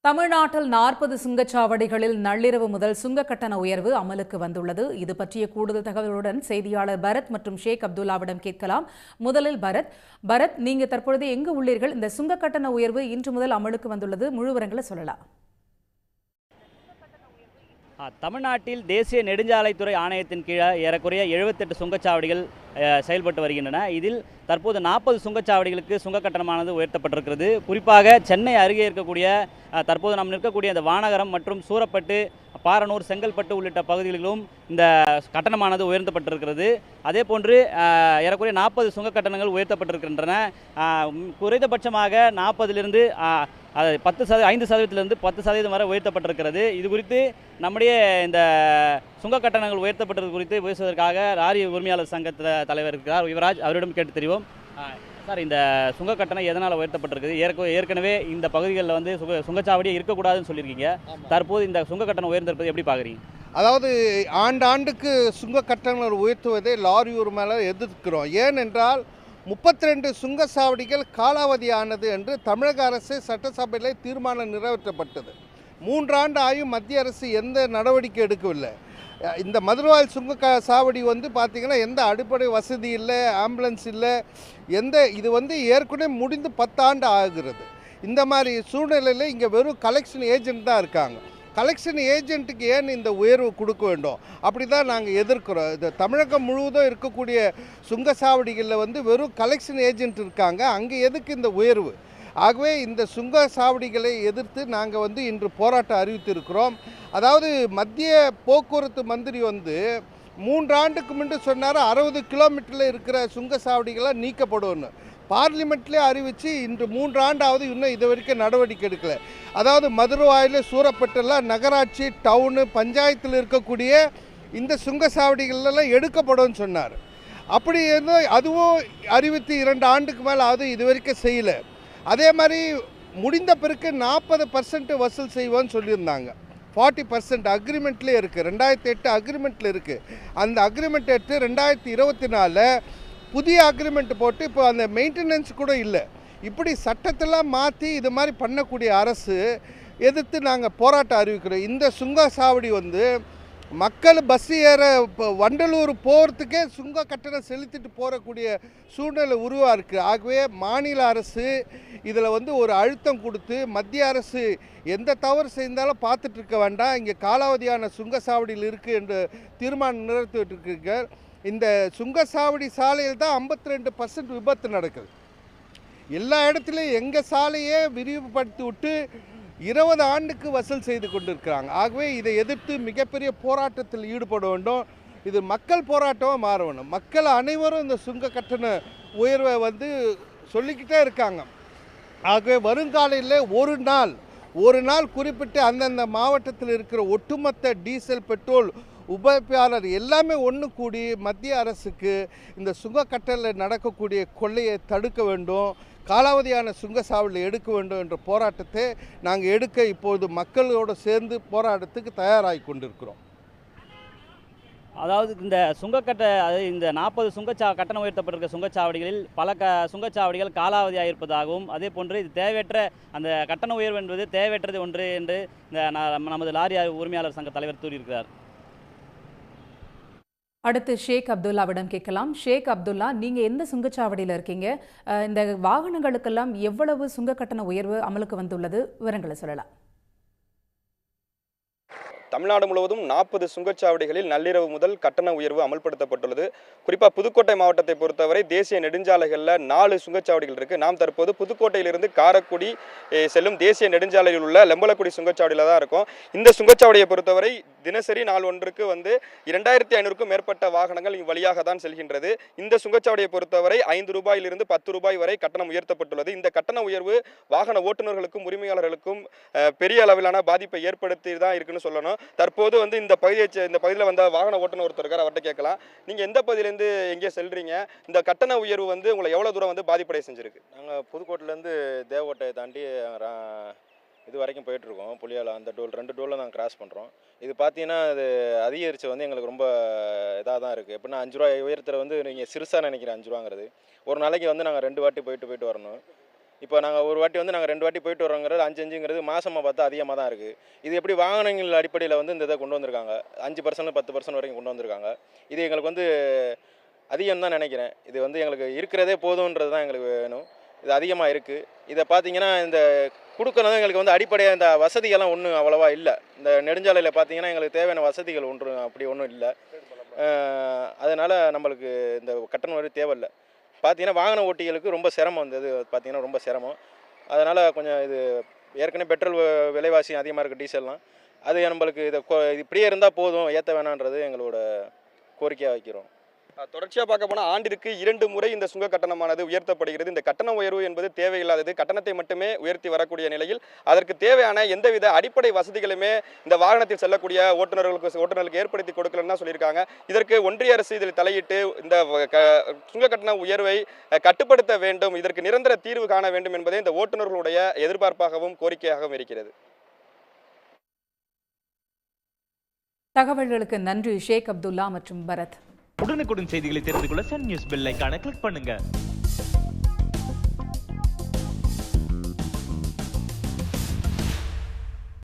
தமிழ்நாட்டில் 40 சுங்கச்சாவடிகளில் நள்ளிரவு முதல் சுங்க கட்டண உயர்வு அமலுக்கு வந்துள்ளது. இது பற்றிய கூடுதல் தகவலுடன் செய்தியாளர் பரத் மற்றும் ஷேக் அப்துல்லாவிடம் கேட்கலாம். முதலில் பரத், நீங்க தற்பொழுது எங்கு உள்ளீர்கள்? இந்த சுங்க கட்டண உயர்வு இன்று முதல் அமலுக்கு வந்துள்ளது, முழு விவரங்களை சொல்லலாம். தமிழ்நாட்டில் தேசிய நெடுஞ்சாலைத்துறை ஆணையத்தின் கீழே ஏறக்குறைய 78 சுங்கச்சாவடிகள் செயல்பட்டு வருகின்றன. இதில் தற்போது 40 சுங்கச்சாவடிகளுக்கு சுங்க கட்டணமானது உயர்த்தப்பட்டிருக்கிறது. குறிப்பாக சென்னை அருகே இருக்கக்கூடிய தற்போது நாம் நிற்கக்கூடிய இந்த வானகரம் மற்றும் சூரப்பட்டு, பாரனூர், செங்கல்பட்டு உள்ளிட்ட பகுதிகளிலும் இந்த கட்டணமானது உயர்த்தப்பட்டிருக்கிறது. அதே போன்று ஏறக்குறைய 40 சுங்க கட்டணங்கள் உயர்த்தப்பட்டிருக்கின்றன. குறைந்தபட்சமாக 40லிருந்து 5% 10% வரை உயர்த்தப்பட்டிருக்கிறது. இது குறித்து நம்முடைய இந்த சுங்க கட்டணங்கள் உயர்த்தப்பட்டது குறித்து பேசுவதற்காக லாரி உரிமையாளர் சங்க தலைவர் இருக்கிறார் யுவராஜ், அவரிடம் கேட்டு தெரிவோம். சார், இந்த சுங்க கட்டணம் எதனால் உயர்த்தப்பட்டிருக்குது? ஏற்கனவே இந்த பகுதிகளில் வந்து சுங்கச்சாவடியே இருக்கக்கூடாதுன்னு சொல்லியிருக்கீங்க. தற்போது இந்த சுங்க கட்டணம் உயர்ந்திருப்பது எப்படி பார்க்குறீங்க? அதாவது ஆண்டாண்டுக்கு சுங்க கட்டணங்கள் உயர்த்துவதை லாரி உரிமையாளர் எதிர்க்கிறோம். ஏனென்றால் 32 சுங்கச்சாவடிகள் காலாவதியானது என்று தமிழக அரசு சட்டசபையில் தீர்மானம் நிறைவேற்றப்பட்டது. 3 ஆண்டு ஆயும் மத்திய அரசு எந்த நடவடிக்கை எடுக்கவில்லை. இந்த மதுரவாயல் சுங்க சாவடி வந்து பார்த்திங்கன்னா எந்த அடிப்படை வசதி இல்லை, ஆம்புலன்ஸ் இல்லை, இது வந்து ஏற்கனவே முடிந்து 10 ஆண்டு ஆகிறது. இந்த மாதிரி சூழ்நிலையில் இங்கே வெறும் கலெக்ஷன் ஏஜென்ட் தான் இருக்காங்க. கலெக்ஷன் ஏஜென்ட்டுக்கு ஏன் இந்த உயர்வு கொடுக்க வேண்டும்? அப்படி தான் நாங்கள் எதிர்க்கிறோம். இந்த தமிழகம் முழுவதும் இருக்கக்கூடிய சுங்கச்சாவடிகளில் வந்து வெறும் கலெக்ஷன் ஏஜென்ட் இருக்காங்க. அங்கே எதுக்கு இந்த உயர்வு? ஆகவே இந்த சுங்க சாவடிகளை எதிர்த்து நாங்கள் வந்து இன்று போராட்டம் அறிவித்திருக்கிறோம். அதாவது மத்திய போக்குவரத்து மந்திரி வந்து 3 ஆண்டுக்கு முன்பு சொன்னார் 60 கிலோமீட்டரில் இருக்கிற சுங்க சாவடிகளாக நீக்கப்படும்னு. பார்லிமெண்ட்லேயே அறிவித்து இன்று 3 ஆண்டாவது இன்னும் இது வரைக்கும் நடவடிக்கை எடுக்கலை. அதாவது மதுரவாயில், சூரப்பட்டெல்லாம் நகராட்சி, டவுனு, பஞ்சாயத்தில் இருக்கக்கூடிய இந்த சுங்க சாவடிகளெல்லாம் எடுக்கப்படும் சொன்னார். அப்படி இருந்தும் அதுவும் அறிவித்து 2 ஆண்டுக்கு மேலே அது இது வரைக்கும் செய்யலை. அதே மாதிரி முடிந்த பிறகு 40% வசூல் செய்வோன்னு சொல்லியிருந்தாங்க. 40% அக்ரிமெண்ட்லேயே இருக்குது. 2008 அக்ரிமெண்ட்டில் இருக்குது. அந்த அக்ரிமெண்ட் எடுத்து 2024 புதிய அக்ரிமெண்ட் போட்டு இப்போ அந்த மெயின்டெனன்ஸ் கூட இல்லை. இப்படி சட்டத்தெல்லாம் மாற்றி இது மாதிரி பண்ணக்கூடிய அரசு எதிர்த்து நாங்கள் போராட்டம் அறிவிக்கிறோம். இந்த சுங்க சாவடி வந்து மக்கள் பஸ் ஏற இப்போ வண்டலூர் போகிறதுக்கே சுங்க கட்டணம் செலுத்திட்டு போகக்கூடிய சூழ்நிலை உருவாக இருக்குது. ஆகவே மாநில அரசு இதில் வந்து ஒரு அழுத்தம் கொடுத்து மத்திய அரசு எந்த தவறு செய்தாலும் பார்த்துட்டு இருக்க வேண்டாம், இங்கே காலாவதியான சுங்கச்சாவடியில் இருக்குது என்று தீர்மானம் நிறைவேற்றிருக்கீர்கள். இந்த சுங்கச்சாவடி சாலையில் தான் 52% விபத்து நடக்குது. எல்லா இடத்துலையும் எங்கள் சாலையே விரிவுபடுத்தி விட்டு 20 ஆண்டுக்கு வசூல் செய்து கொண்டிருக்கிறாங்க. ஆகவே இதை எதிர்த்து மிகப்பெரிய போராட்டத்தில் ஈடுபட வேண்டும். இது மக்கள் போராட்டமாக மாற வேண்டும். மக்கள் அனைவரும் இந்த சுங்க கட்டண உயர்வை வந்து சொல்லிக்கிட்டே இருக்காங்க. ஆகவே வருங்காலையில் ஒரு நாள் குறிப்பிட்டு அந்தந்த மாவட்டத்தில் இருக்கிற ஒட்டுமொத்த டீசல், பெட்ரோல் உபயோகிப்பாளர் எல்லாமே ஒன்று கூடி மத்திய அரசுக்கு இந்த சுங்க கட்டணத்தில் நடக்கக்கூடிய கொள்ளையை தடுக்க வேண்டும், காலாவதியான சுங்கச்சாவடியில் எடுக்க வேண்டும் என்ற போராட்டத்தை நாங்கள் எடுக்க இப்போது மக்களோடு சேர்ந்து போராட்டத்துக்கு தயாராகி கொண்டிருக்கிறோம். அதாவது இந்த இந்த 40 கட்டணம் உயர்த்தப்பட்டிருக்க சுங்கச்சாவடிகளில் பல சுங்கச்சாவடிகள் காலாவதியாக இருப்பதாகவும், அதே போன்று இது தேவையற்ற அந்த கட்டண உயர்வு என்பது தேவையற்றது ஒன்று என்று நமது லாரி உரிமையாளர் சங்க தலைவர் கூறியிருக்கிறார். அடுத்து ஷேக் அப்துல்லாவிடம் கேட்கலாம். ஷேக் அப்துல்லா, நீங்க எந்த சுங்கச்சாவடியில் இருக்கீங்க? இந்த வாகனங்களுக்கெல்லாம் எவ்வளவு சுங்க கட்டண உயர்வு அமலுக்கு வந்துள்ளது? விவரங்களை சொல்லலாம். தமிழ்நாடு முழுவதும் 40 சுங்கச்சாவடிகளில் நள்ளிரவு முதல் கட்டண உயர்வு அமல்படுத்தப்பட்டுள்ளது. குறிப்பாக புதுக்கோட்டை மாவட்டத்தை பொறுத்தவரை தேசிய நெடுஞ்சாலைகளில் 4 சுங்கச்சாவடிகள் இருக்குது. நாம் தற்போது புதுக்கோட்டையிலிருந்து காரைக்குடி செல்லும் தேசிய நெடுஞ்சாலையில் உள்ள லெம்பலக்குடி சுங்கச்சாவடியில் தான் இருக்கும். இந்த சுங்கச்சாவடியை பொறுத்தவரை தினசரி நாள் ஒன்றுக்கு வந்து 2500க்கும் மேற்பட்ட வாகனங்கள் இவ்வழியாக தான் செல்கின்றது. இந்த சுங்கச்சாவடியை பொறுத்தவரை 5 ரூபாயிலிருந்து 10 ரூபாய் வரை கட்டணம் உயர்த்தப்பட்டுள்ளது. இந்த கட்டண உயர்வு வாகன ஓட்டுநர்களுக்கும் உரிமையாளர்களுக்கும் பெரிய அளவிலான பாதிப்பை ஏற்படுத்தி தான் இருக்குன்னு சொல்லணும். தற்போது வந்து இந்த பகுதியில் வந்த வாகன ஓட்டுநர் ஒருத்தர் இருக்கார், அவர்கிட்ட கேட்கலாம். நீங்கள் எந்த பகுதியிலேருந்து எங்கே செல்றீங்க? இந்த கட்டண உயர்வு வந்து உங்களை எவ்வளோ தூரம் வந்து பாதிப்படை செஞ்சுருக்கு? நாங்கள் புதுக்கோட்டையிலேருந்து தேவக்கோட்டையை தாண்டி இது வரைக்கும் போயிட்டுருக்கோம். புளியால் அந்த 2 டோலில் நாங்கள் கிராஸ் பண்ணுறோம். இது பார்த்தீங்கன்னா அது அதிகரித்து வந்து எங்களுக்கு ரொம்ப இதாக தான் இருக்குது. எப்படின்னா 5 ரூபா உயரத்தில் வந்து நீங்கள் சிறுசாக நினைக்கிறேன் 5 ரூபாங்கிறது. ஒரு நாளைக்கு வந்து நாங்கள் 2 வாட்டி போயிட்டு வரணும். இப்போ நாங்கள் ஒரு வாட்டி வந்து நாங்கள் 2 வாட்டி போயிட்டு வரோங்கிறது 5-5ங்கிறது மாதமாக பார்த்தா அதிகமாக தான் இருக்குது. இது எப்படி வாகனங்கள் அடிப்படையில் வந்து இந்த இதை கொண்டு வந்திருக்காங்க. 5% 10% வரைக்கும் கொண்டு வந்திருக்காங்க. இது எங்களுக்கு வந்து அதிகம் தான் நினைக்கிறேன். இது வந்து எங்களுக்கு இருக்கிறதே போதுன்றது தான் எங்களுக்கு வேணும். இது அதிகமாக இருக்குது. இதை பார்த்தீங்கன்னா இந்த கொடுக்கறது எங்களுக்கு வந்து அடிப்படையாக இந்த வசதிகள்லாம் ஒன்றும் அவ்வளோவா இல்லை. இந்த நெடுஞ்சாலையில் பார்த்தீங்கன்னா எங்களுக்கு தேவையான வசதிகள் அப்படி ஒன்றும் இல்லை. அதனால் நம்மளுக்கு இந்த கட்டண உயர்வு தேவையில்லை. பார்த்தீங்கன்னா வாகன ஓட்டிகளுக்கு ரொம்ப சிரமம் இந்த இது பார்த்தீங்கன்னா ரொம்ப சிரமம். அதனால் கொஞ்சம் இது ஏற்கனவே பெட்ரோல் விலைவாசி அதிகமாக இருக்குது, டீசல்லாம். அது நம்மளுக்கு இது இப்படியே இருந்தால் போதும், ஏற்ற வேணான்றது எங்களோட கோரிக்கையாக வைக்கிறோம். தொடர்ச்சியாக பார்க்க போனால் ஆண்டிற்கு 2 முறை இந்த சுங்க கட்டணமானது உயர்த்தப்படுகிறது. இந்த கட்டண உயர்வு என்பது தேவையில்லாதது. கட்டணத்தை மட்டுமே உயர்த்தி வரக்கூடிய நிலையில் அதற்கு தேவையான எந்தவித அடிப்படை வசதிகளுமே இந்த வாகனத்தில் செல்லக்கூடிய ஓட்டுநர்களுக்கு ஏற்படுத்தி கொடுக்கலன்னு தான் சொல்லியிருக்காங்க. இதற்கு ஒன்றிய அரசு இதில் தலையிட்டு இந்த சுங்க கட்டண உயர்வை கட்டுப்படுத்த வேண்டும், இதற்கு நிரந்தர தீர்வு காண வேண்டும் என்பதே இந்த ஓட்டுநர்களுடைய எதிர்பார்ப்பாகவும் கோரிக்கையாகவும் இருக்கிறது. தகவல்களுக்கு நன்றி ஷேக் அப்துல்லா மற்றும் பரத். உடனுக்குடன் செய்திகளை தெரிந்து கொள்ள சன் நியூஸ் பெல் ஐகானை கிளிக் பண்ணுங்க.